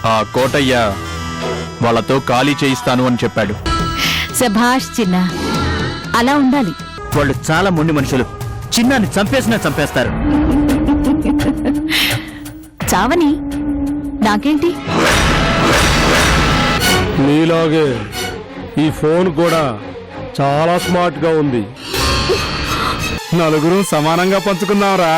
ఆ కోటయ్య వాళ్ళతో ఖాళీ చేయిస్తాను అని చెప్పాడు. శభాష్ చిన్న, అలా ఉండాలి. వాళ్ళు చాలా మొండి మనుషులు. చిన్నాన్ని చంపేసినా చంపేస్తారు. చావని, నాకేంటి? నీలాగే ఈ ఫోన్ కూడా చాలా స్మార్ట్ గా ఉంది. నలుగురు సమానంగా పంచుకున్నావురా.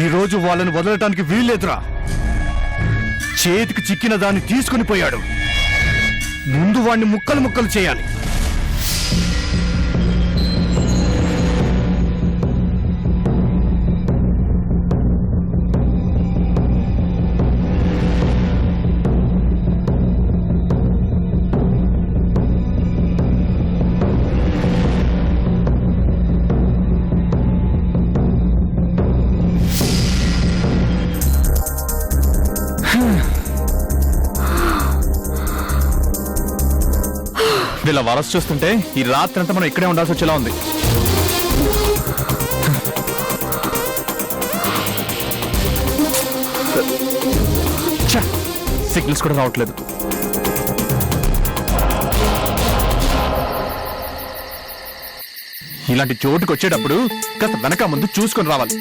ఈ రోజు వాళ్ళని వదలటానికి వీల్లేదురా. చేతికి చిక్కిన దాన్ని తీసుకుని పోయాడు. ముందు వాణ్ణి ముక్కలు ముక్కలు చేయాలి. వీళ్ళ వరస చూస్తుంటే ఈ రాత్రి అంతా మనం ఇక్కడే ఉండాల్సి వచ్చేలా ఉంది. సిగ్నల్స్ కూడా రావట్లేదు. ఇలాంటి చోటుకు వచ్చేటప్పుడు కాస్త వెనక ముందు చూసుకొని రావాలి.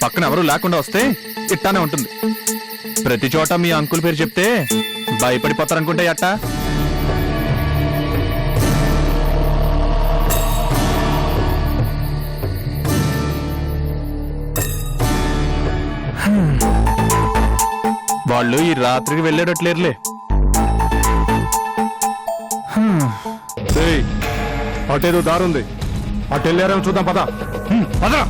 పక్కన ఎవరు లేకుండా వస్తే ఇట్టానే ఉంటుంది. ప్రతి చోట మీ అంకుల్ పేరు చెప్తే భయపడిపోతారనుకుంటే అట్టా. వాళ్ళు ఈ రాత్రికి వెళ్ళేటట్లేరులే. అటేదో దారుంది, అటు వెళ్ళారేమో చూద్దాం. పద పదరా.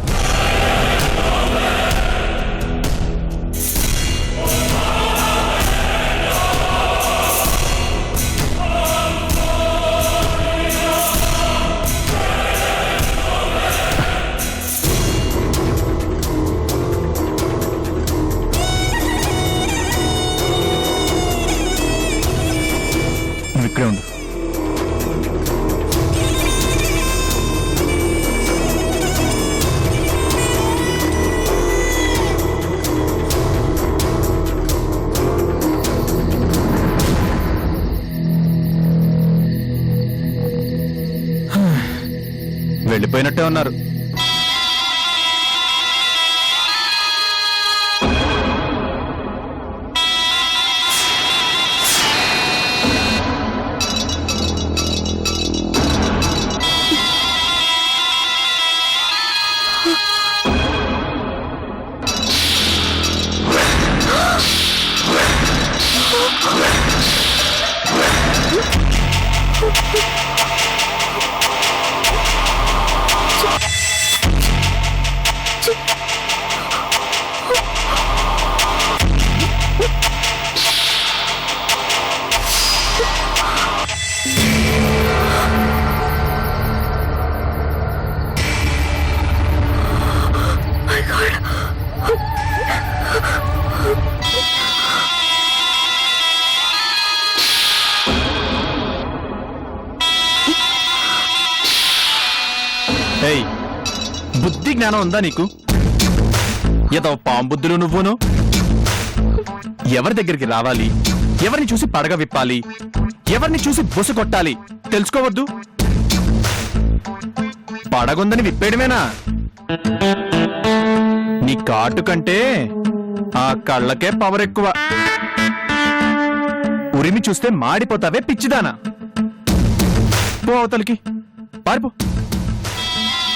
ఇక్కడే ఉండు. వెళ్ళిపోయినట్టే ఉన్నారు. బుద్ధి జ్ఞానం ఉందా నీకు? ఏదో పాంబుద్ధులు నువ్వును. ఎవరి దగ్గరికి రావాలి, ఎవరిని చూసి పడగ విప్పాలి, ఎవరిని చూసి బుస కొట్టాలి తెలుసుకోవద్దు. పడగొందని విప్పేయడమేనా? నీ కాటు కంటే ఆ కళ్ళకే పవర్ ఎక్కువ. ఉరిమి చూస్తే మాడిపోతావే పిచ్చిదానా. పో అవతలికి, పారిపో.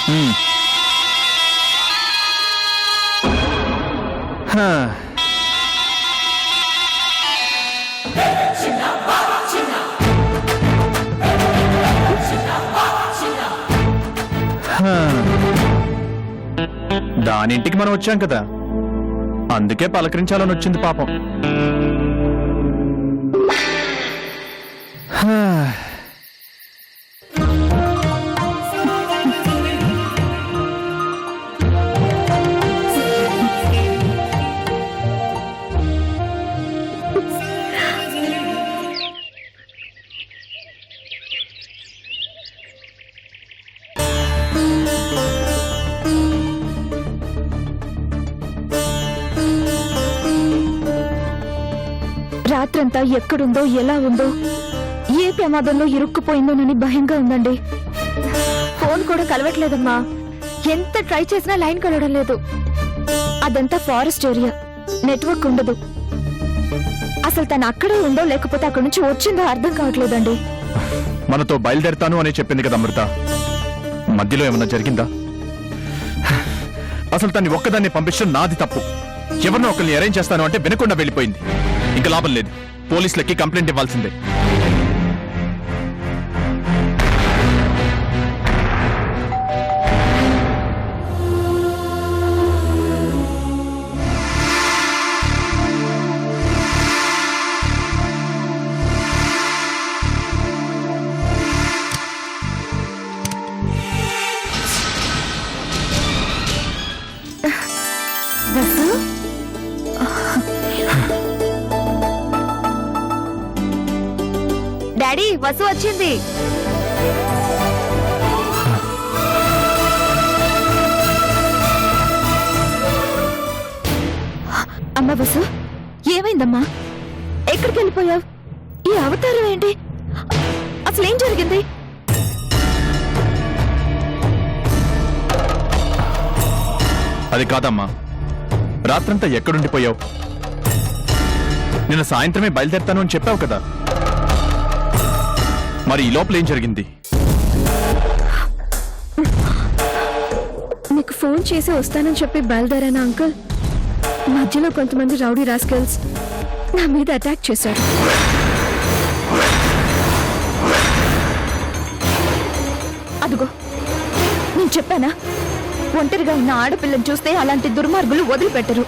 హ్మ్. హా. హా. దానింటికి మనం వచ్చాం కదా, అందుకే పలకరించాలని వచ్చింది పాపం. హా. రాత్రంతా ఎక్కడుందో ఎలా ఉందో ఏ ప్రమాదంలో ఇరుక్కుపోయిందోనని భయంగా ఉందండి. ఫోన్ కూడా కలవట్లేదమ్మా. ఎంత ట్రై చేసినా లైన్ కలవడం లేదు. అదంతా ఫారెస్ట్ ఏరియా, నెట్వర్క్ ఉండదు. అసలు తను అక్కడే ఉందో లేకపోతే అక్కడి నుంచి వచ్చిందో అర్థం కావట్లేదండి. మనతో బయలుదేరుతాను అని చెప్పింది కదా అమృత, మధ్యలో ఏమన్నా జరిగిందా? అసలు తన్ని ఒక్కదాన్ని పంపించడం నాది తప్పు. ఎవరినో ఒకరిని అరేంజ్ చేస్తాను అంటే వినకుండా వెళ్ళిపోయింది. ఇంకా లాభం లేదు, పోలీసులకి కంప్లైంట్ ఇవ్వాల్సిందే. డాడీ, వసు వచ్చింది. అమ్మ వసు, ఏమైందమ్మా? ఎక్కడికి వెళ్ళిపోయావు? ఈ అవతారం ఏంటి? అసలేం జరిగింది? అది కాదమ్మా, రాత్రంతా ఎక్కడుండిపోయావు? నిన్న సాయంత్రమే బయలుదేరుతాను అని చెప్పావు కదా, మరి ఈ లోపల ఏం జరిగింది? మీకు ఫోన్ చేసి వస్తానని చెప్పి బయలుదేరానా అంకుల్? మధ్యలో కొంతమంది రౌడీ రాస్కెల్స్ నా మీద అటాక్ చేశారు. అదుగో, నేను చెప్పానా, ఒంటరిగా ఉన్న ఆడపిల్లని చూస్తే అలాంటి దుర్మార్గులు వదిలిపెట్టరు.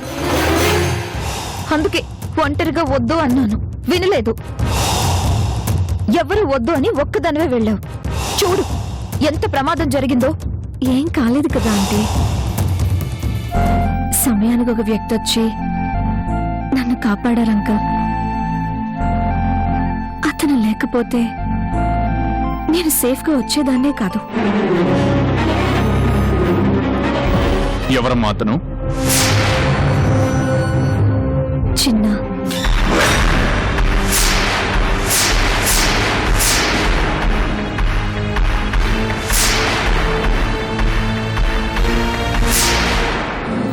అందుకే ఒంటరిగా వద్దు అన్నాను, వినలేదు. ఎవరు వద్దు అని ఒక్కదానివే వెళ్ళావు. చూడు ఎంత ప్రమాదం జరిగిందో. ఏం కాలేదు కదా ఆంటీ. సమయానికి ఒక వ్యక్తి వచ్చి నన్ను కాపాడారు అంకుల్. అతను లేకపోతే నేను సేఫ్గా వచ్చేదాన్నే కాదు. ఎవరమ్మా అతను? చిన్న.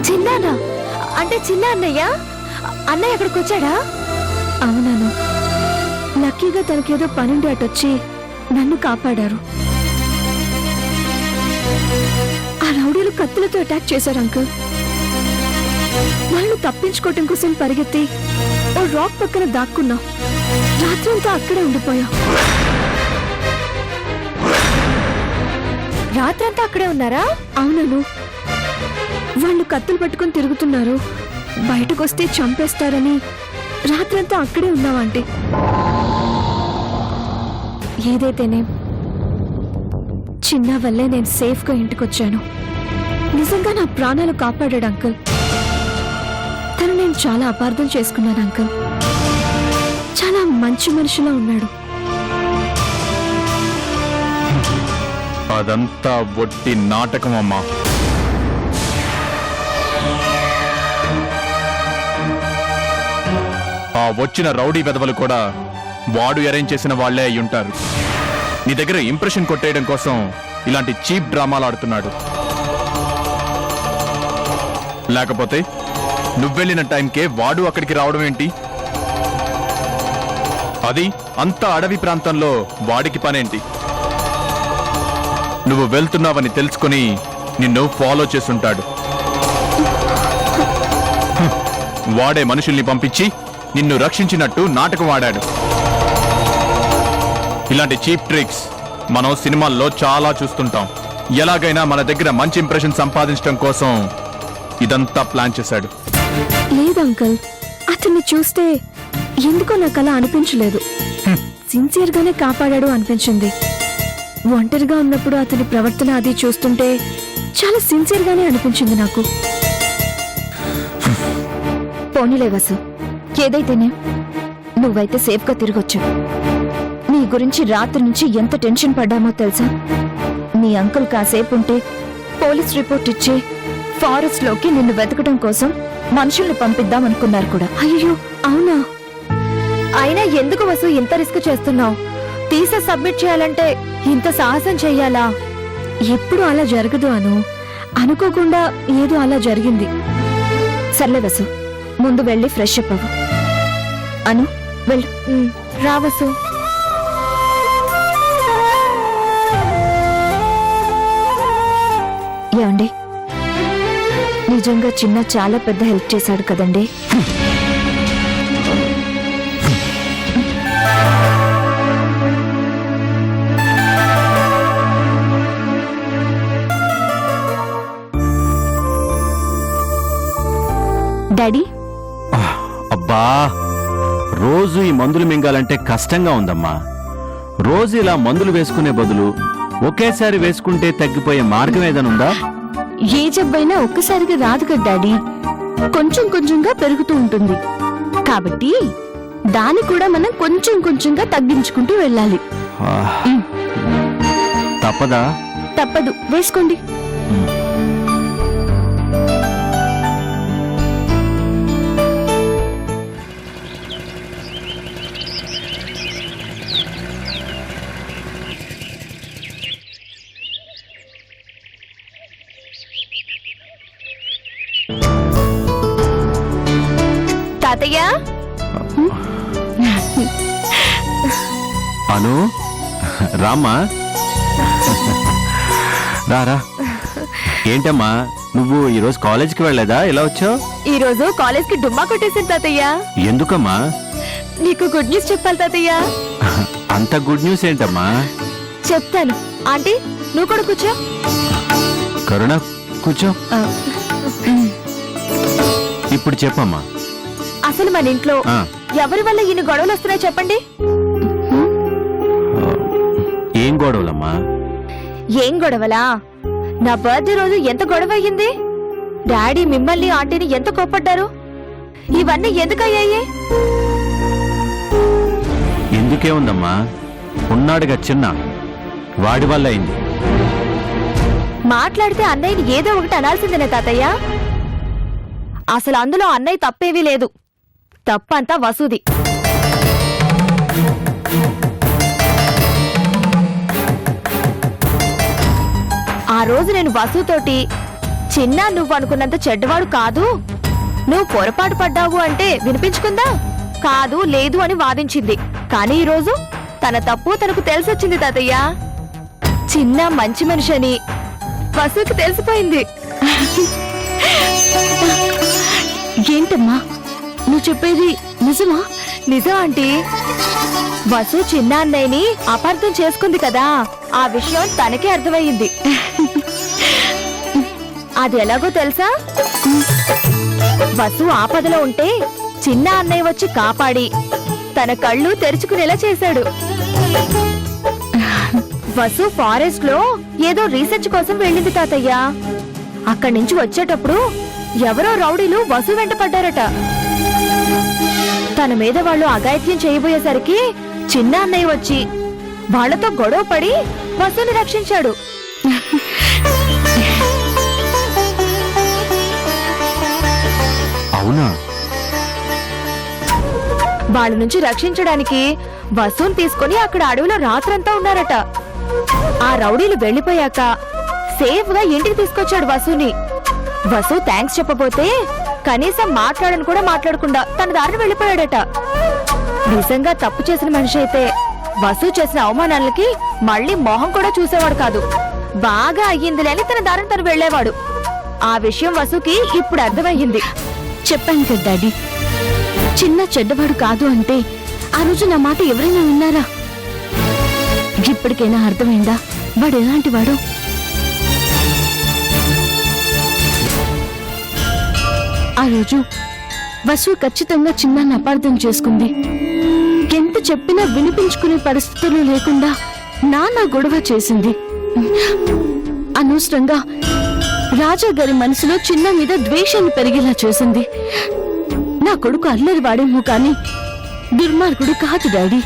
చిన్నానా? అంటే చిన్న అన్నయ్య? అన్నయ్య అక్కడికి వచ్చాడా? అవునాను. లక్కీగా తనకేదో పనుండి అటొచ్చి నన్ను కాపాడారు. ఆ రౌడీలు కత్తులతో అటాక్ చేశారు అంకుల్. వాళ్ళు తప్పించుకోవటం కోసం పరిగెత్తి ఓ రాక్ పక్కన దాక్కున్నాం. రాత్రంతా అక్కడే ఉండిపోయాం. రాత్రంతా అక్కడే ఉన్నారా? అవునను. వాళ్ళు కత్తులు పట్టుకొని తిరుగుతున్నారు. బయటకొస్తే చంపేస్తారని రాత్రంతా అక్కడే ఉన్నామంటే. ఏదైతేనే చిన్న వల్లే నేను సేఫ్గా ఇంటికొచ్చాను. నిజంగా నా ప్రాణాలు కాపాడాడు అంకుల్. తను నేను చాలా అపార్థం చేసుకున్నాను అంకుల్. చాలా మంచి మనిషిలా ఉన్నాడు. అదంతా ఒట్టి నాటకం అమ్మా. ఆ వచ్చిన రౌడీ వెధవలు కూడా వాడు అరేంజ్ చేసిన వాళ్లే అయి ఉంటారు. నీ దగ్గర ఇంప్రెషన్ కొట్టేయడం కోసం ఇలాంటి చీప్ డ్రామాలు ఆడుతున్నాడు. లేకపోతే నువ్వెళ్ళిన టైంకే వాడు అక్కడికి రావడం ఏంటి? అది అంత అడవి ప్రాంతంలో వాడికి పనేంటి? నువ్వు వెళ్తున్నావని తెలుసుకుని నిన్ను ఫాలో చేసుంటాడు. వాడే మనుషుల్ని పంపించి నిన్ను రక్షించినట్టు నాటకం ఆడాడు. ఇలాంటి చీప్ ట్రిక్స్ మనం సినిమాల్లో చాలా చూస్తుంటాం. ఎలాగైనా మన దగ్గర మంచి ఇంప్రెషన్ సంపాదించడం కోసం ఇదంతా ప్లాన్ చేశాడు. లేదు అంకుల్, అతన్ని చూస్తే ఎందుకో నాకు అలా అనిపించలేదు. సిన్సియర్ గానే కాపాడాడు అనిపించింది. ఒంటరిగా ఉన్నప్పుడు అతని ప్రవర్తన అది చూస్తుంటే చాలా సిన్సియర్ గానే అనిపించింది నాకు. పోనీలే వసు, ఏదైతేనే నువ్వైతే సేఫ్ గా తిరిగొచ్చు. నీ గురించి రాత్రి నుంచి ఎంత టెన్షన్ పడ్డామో తెలుసా? నీ అంకుల్ కాసేపు ఉంటే పోలీస్ రిపోర్ట్ ఇచ్చి ఫారెస్ట్ లోకి నిన్ను వెతకడం కోసం మనుషుల్ని పంపిద్దాం అనుకున్నారు కూడా. అయ్యో అవునా? అయినా ఎందుకు వసు ఇంత రిస్క్ చేస్తున్నావు? తీసా సబ్మిట్ చేయాలంటే ఇంత సాహసం చెయ్యాలా? ఎప్పుడు అలా జరగదు అను. అనుకోకుండా ఏదో అలా జరిగింది. సర్లే వసు, ముందు వెళ్ళి ఫ్రెష్ అప్ అవ్వు. అను వెళ్ళు. రా వసు. ఏమండి, నిజంగా చిన్న చాలా పెద్ద హెల్ప్ చేశాడు కదండి. డాడీ, అబ్బా, రోజు ఈ మందులు మింగాలంటే కష్టంగా ఉందమ్మా. రోజు ఇలా మందులు వేసుకునే బదులు ఒకేసారి వేసుకుంటే తగ్గిపోయే మార్గం ఏదైనా ఉందా? ఏ జబ్బైనా ఒక్కసారిగా రాదు కదా డాడీ, కొంచెం కొంచెంగా పెరుగుతూ ఉంటుంది. కాబట్టి దాన్ని కూడా మనం కొంచెం కొంచెంగా తగ్గించుకుంటూ వెళ్ళాలి. ఆ, తప్పదా? తప్పదు, వేసుకోండి. తాతయ్య, అను, రామ్మా. రారా. ఏంటమ్మా, నువ్వు ఈరోజు కాలేజీకి వెళ్ళలేదా? ఎలా వచ్చావు? ఈ రోజు కాలేజ్ కి డుమ్మా కొట్టేశాను తాతయ్య. ఎందుకమ్మా? నీకు గుడ్ న్యూస్ చెప్పాలి తాతయ్య. అంత గుడ్ న్యూస్ ఏంటమ్మా? చెప్తాను. ఆంటీ, నువ్వు కూడా కూర్చో. కరుణ, కూర్చో. ఇప్పుడు చెప్పమ్మా. అసలు మన ఇంట్లో ఆ, ఎవరి వల్ల ఇన్ని గొడవలు వస్తున్నాయి చెప్పండి? ఏం గొడవలమ్మా? ఏం గొడవలా? నా బర్త్డే రోజు ఎంత గొడవ అయ్యింది? డాడీ మిమ్మల్ని ఆంటీని ఎంత కోప్పడ్డారు? ఇవన్నీ ఎందుకయ్యాయి? ఎందుకే ఉందమ్మా, ఉన్నాడుగా చిన్న, వాడి వల్ల అయింది. మాట్లాడితే అన్నయ్యని ఏదో ఒకటి అనాల్సిందేనే తాతయ్య. అసలు అందులో అన్నయ్య తప్పేవీ లేదు. తప్పంతా వసుది. ఆ రోజు నేను వసుతోటి, చిన్న నువ్వు అనుకున్నంత చెడ్డవాడు కాదు, నువ్వు పొరపాటు పడ్డావు అంటే వినిపించుకుందా? కాదు లేదు అని వాదించింది. కానీ ఈరోజు తన తప్పు తనకు తెలిసొచ్చింది తాతయ్య. చిన్న మంచి మనిషి అని వసుకి తెలిసిపోయింది. ఏంటమ్మా నువ్వు చెప్పేది నిజమా? నిజం ఆంటీ. వసు చిన్న అన్నయ్యని అపార్థం చేసుకుంది కదా, ఆ విషయం తనకే అర్థమయ్యింది. అది ఎలాగో తెలుసా? వసు ఆపదలో ఉంటే చిన్న అన్నయ్య వచ్చి కాపాడి తన కళ్ళు తెరుచుకునేలా చేశాడు. వసు ఫారెస్ట్ లో ఏదో రీసెర్చ్ కోసం వెళ్ళింది తాతయ్య. అక్కడి నుంచి వచ్చేటప్పుడు ఎవరో రౌడీలు వసు వెంట పడ్డారట. తన మీద వాళ్ళు అఘాయిత్యం చేయబోయేసరికి చిన్న అన్నయ్య వచ్చి వాళ్లతో గొడవ పడి వసుని రక్షించాడు. అవునా? వాళ్ళ నుంచి రక్షించడానికి వసుని తీసుకుని అక్కడ అడవిలో రాత్రంతా ఉన్నారట. ఆ రౌడీలు వెళ్లిపోయాక సేఫ్ గా ఇంటికి తీసుకొచ్చాడు వసుని. వసు థ్యాంక్స్ చెప్పబోతే కనీసం మాట్లాడని కూడా మాట్లాడకుండా తన దారిని వెళ్లిపోయాడట. నిజంగా తప్పు చేసిన మనిషి అయితే వసు చేసిన అవమానాలకి మళ్ళీ మొహం కూడా చూసేవాడు కాదు. బాగా అయ్యిందిలేని తన దారిని తను వెళ్లేవాడు. ఆ విషయం వసుకి ఇప్పుడు అర్థమయ్యింది. చెప్పాను కదా డాడీ, చిన్న చెడ్డవాడు కాదు అంటే ఆ రోజు నా మాట ఎవరైనా విన్నారా? ఇప్పటికైనా అర్థమైందా వాడు ఎలాంటి వాడు? ఆ రోజు వసు ఖచ్చితంగా చిన్నాన్ని అపార్థం చేసుకుంది. ఎంత చెప్పినా వినిపించుకునే పరిస్థితులు లేకుండా నాన్న గొడవ చేసింది. అనవసరంగా రాజా గారి మనసులో చిన్న మీద ద్వేషాన్ని పెరిగేలా చేసింది. నా కొడుకు అల్లరి వాడేమో కానీ దుర్మార్గుడు కాదు డాడీ.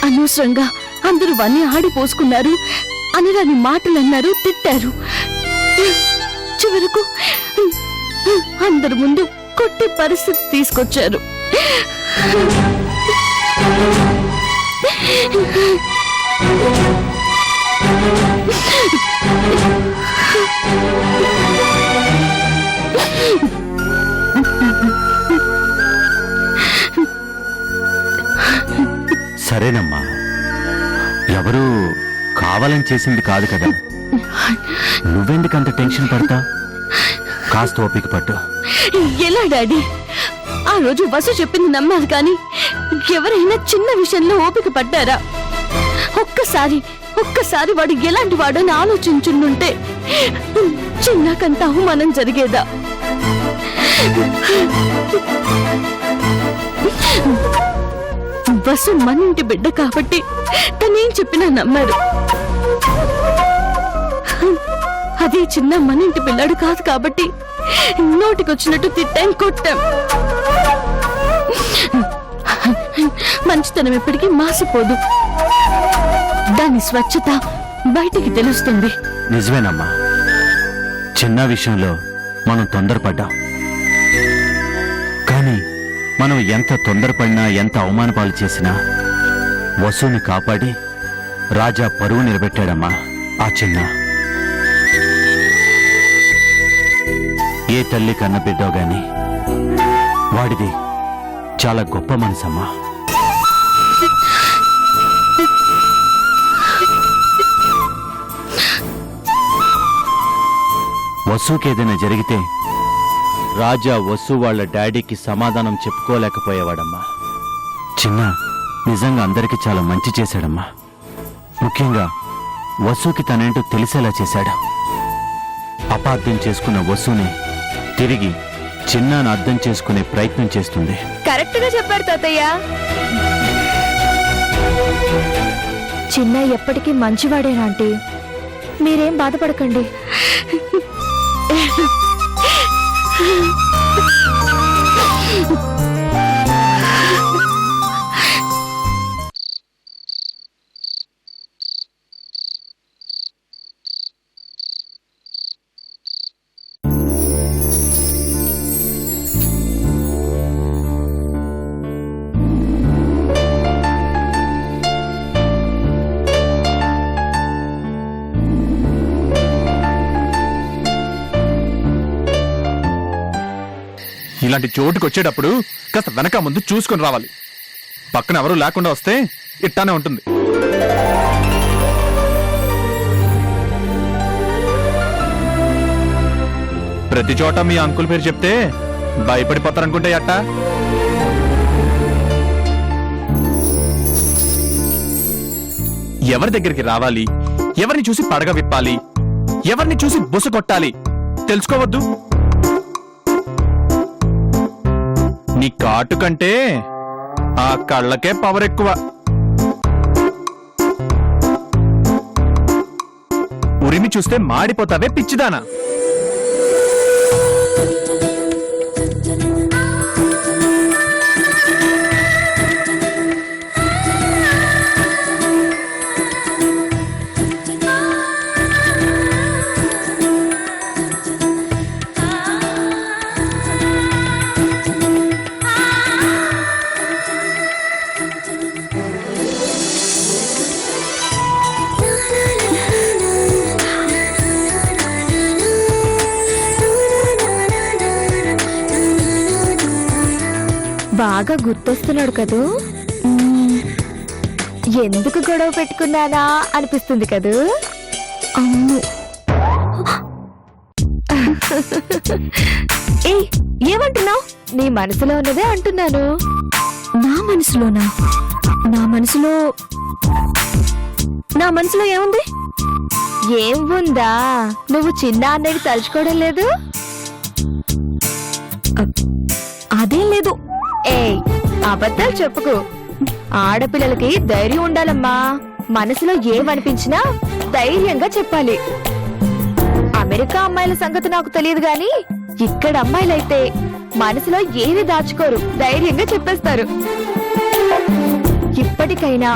అనవసరంగా అందరూ వన్ని ఆడిపోసుకున్నారు, అనరాని మాటలు అన్నారు, తిట్టారు. చివరకు అందరి ముందు కొట్టే పరిస్థితి తీసుకొచ్చారు. సరేనమ్మా, ఎవరు కావాలని చేసింది కాదు కదా. నువ్వెందుకంత టెన్షన్ పడతా? కాస్త ఓపిక పట్టు. ఎలా డాడీ? ఆ రోజు వసు చెప్పింది నమ్మాలి కానీ ఎవరైనా చిన్న విషయంలో ఓపిక పడ్డారా? ఒక్కసారి వాడు ఎలాంటి వాడని ఆలోచించుంటే చిన్నకంత అవమానం జరిగేదా? వసు మన ఇంటి బిడ్డ కాబట్టి తనేం చెప్పినా నమ్మాడు. అదే చిన్న మన ఇంటి పిల్లాడు కాదు కాబట్టి నోటికొచ్చినట్టు తిట్టాం, కొట్టాం. మంచితనం ఎప్పటికీ మాసిపోదు, దాని స్వచ్ఛత బయటికి తెలుస్తుంది. నిజమేనమ్మా, చిన్న విషయంలో మనం తొందరపడ్డాం. కానీ మనం ఎంత తొందరపడినా, ఎంత అవమానపాలు చేసినా వసుని కాపాడి రాజా పరువు నిలబెట్టాడమ్మా ఆ చిన్న. ఏ తల్లి కన్న బిడ్డో గాని వాడిది చాలా గొప్ప మనసమ్మా. వసుకేదైనా జరిగితే రాజా వసు వాళ్ళ డాడీకి సమాధానం చెప్పుకోలేకపోయేవాడమ్మా. చిన్న నిజంగా అందరికీ చాలా మంచి చేశాడమ్మా. ముఖ్యంగా వసుకి తనేంటో తెలిసేలా చేశాడు. అపార్థం చేసుకున్న వసుని తిరిగి చిన్నాను అర్థం చేసుకునే ప్రయత్నం చేస్తుంది. కరెక్ట్ గా చెప్పారు తాతయ్య. చిన్న ఎప్పటికీ మంచివాడేనాంటీ, మీరేం బాధపడకండి. ఇలాంటి చోటుకు వచ్చేటప్పుడు కాస్త వెనక ముందు చూసుకొని రావాలి. పక్కన ఎవరు లేకుండా వస్తే ఇట్టానే ఉంటుంది. ప్రతి చోట మీ అంకుల్ పేరు చెప్తే భయపడిపోతారనుకుంటే అట్ట. ఎవరి దగ్గరికి రావాలి, ఎవరిని చూసి పడగ విప్పాలి, ఎవరిని చూసి బుస కొట్టాలి తెలుసుకోవద్దు. నీ కాటు కంటే ఆ కళ్ళకే పవర్ ఎక్కువ. ఉరిమి చూస్తే మాడిపోతావే పిచ్చిదానా. బాగా గుర్తొస్తున్నాడు కదూ. ఎందుకు గొడవ పెట్టుకున్నానా అనిపిస్తుంది కదూ. అమ్ము. ఏయ్, ఏమంటున్నావు? నీ మనసులో ఉన్నదే అంటున్నాను. నా మనసులోనా? నా మనసులో ఏముంది? ఏం ఉందా? నువ్వు చిన్న అన్నయ్యని తలుచుకోవడం లేదు? అదేం లేదు. ఏయ్, అబద్ధాలు చెప్పుకో. ఆడపిల్లలకి ధైర్యం ఉండాలమ్మా. మనసులో ఏమనిపించినా ధైర్యంగా చెప్పాలి. అమెరికా అమ్మాయిల సంగతి నాకు తెలియదు గాని ఇక్కడ అమ్మాయిలైతే మనసులో ఏది దాచుకోరు, ధైర్యంగా చెప్పేస్తారు. ఇప్పటికైనా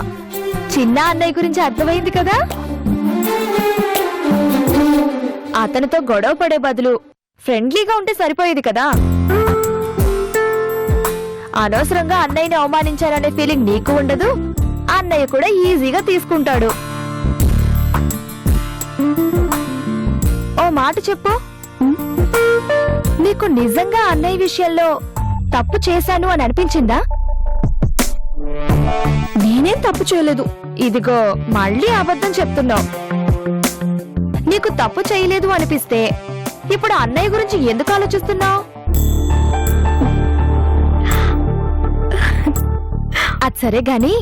చిన్న అన్నయ్య గురించి అర్థమైంది కదా? అతనితో గొడవ పడే బదులు ఫ్రెండ్లీగా ఉంటే సరిపోయేది కదా. అనవసరంగా అన్నయ్యని అవమానించాలనే ఫీలింగ్ నీకు ఉండదు, అన్నయ్య కూడా ఈజీగా తీసుకుంటాడు. ఓ మాట చెప్పు, నీకు నిజంగా అన్నయ్య విషయంలో తప్పు చేశాను అని అనిపించిందా? నేనేం తప్పు చేయలేదు. ఇదిగో మళ్ళీ అబద్ధం చెప్తున్నావు. నీకు తప్పు చేయలేదు అనిపిస్తే ఇప్పుడు అన్నయ్య గురించి ఎందుకు ఆలోచిస్తున్నావు? అది సరే గాని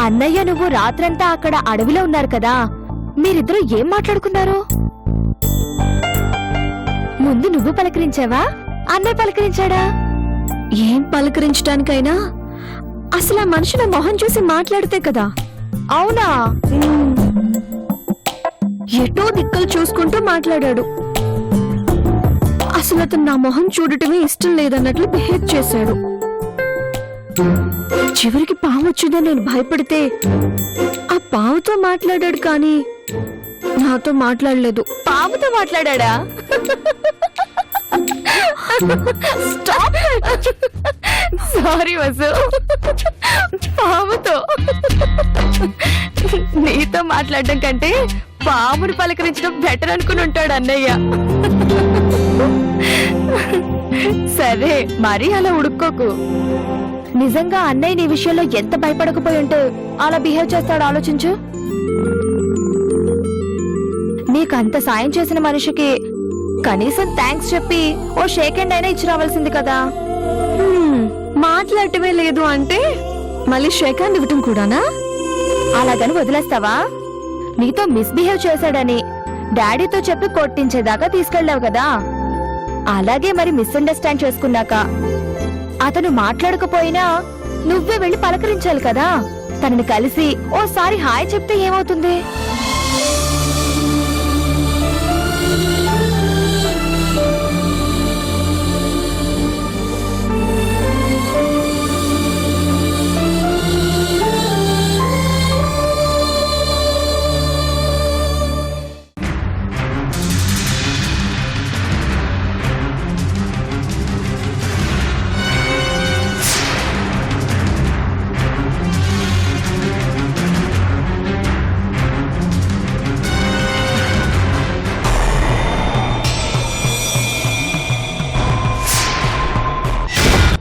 అన్నయ్య నువ్వు రాత్రంతా అక్కడ అడవిలో ఉన్నారు కదా, మీరిద్దరూ ఏం మాట్లాడుకున్నారు? ముందు నువ్వు పలకరించావా, అన్నయ్య పలకరించాడా? ఏం పలకరించడానికైనా అసలు ఆ మనిషి నా మొహం చూసి మాట్లాడితే కదా. అవునా? ఎటో దిక్కలు చూసుకుంటూ మాట్లాడాడు. అసలు అతను నా మొహం చూడటమే ఇష్టం లేదన్నట్లు బిహేవ్ చేశాడు. చివరికి పాము వచ్చిందని నేను భయపడితే ఆ పావుతో మాట్లాడాడు కానీ నాతో మాట్లాడలేదు. పాముతో మాట్లాడా? సారీ వసు, పాముతో. నీతో మాట్లాడడం కంటే పాముని పలకరించడం బెటర్ అనుకుని ఉంటాడు అన్నయ్య. సరే మరి అలా ఉడుక్కోకు. నిజంగా అన్నయ్య నీ విషయంలో ఎంత భయపడకపోయి ఉంటే అలా బిహేవ్ చేస్తాడు ఆలోచించు. నీకంత సాయం చేసిన మనిషికి కనీసం థ్యాంక్స్ చెప్పి ఓ షేక్ హ్యాండ్ అయినా ఇచ్చి రావాల్సింది కదా. మాట్లాడటమే లేదు అంటే మళ్ళీ షేక్ హ్యాండ్ ఇవ్వటం కూడానా? అలాగని వదిలేస్తావా? నీతో మిస్బిహేవ్ చేశాడని డాడీతో చెప్పి కొట్టించేదాకా తీసుకెళ్లావు కదా. అలాగే మరి మిస్అండర్స్టాండ్ చేసుకున్నాక అతను మాట్లాడకపోయినా నువ్వే వెళ్లి పలకరించాలి కదా. తనని కలిసి ఓసారి హాయ్ చెప్తే ఏమవుతుంది?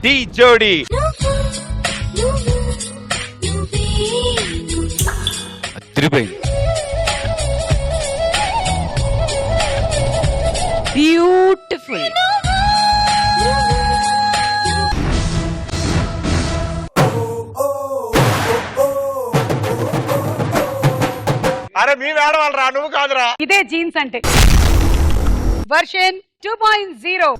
ది జోడి తిరిగిపోయింది. బ్యూటిఫుల్. అరే మీ ఆడవాళ్ళు రా, నువ్వు కాదురా. ఇదే జీన్స్ అంటే వర్షన్ 2.0.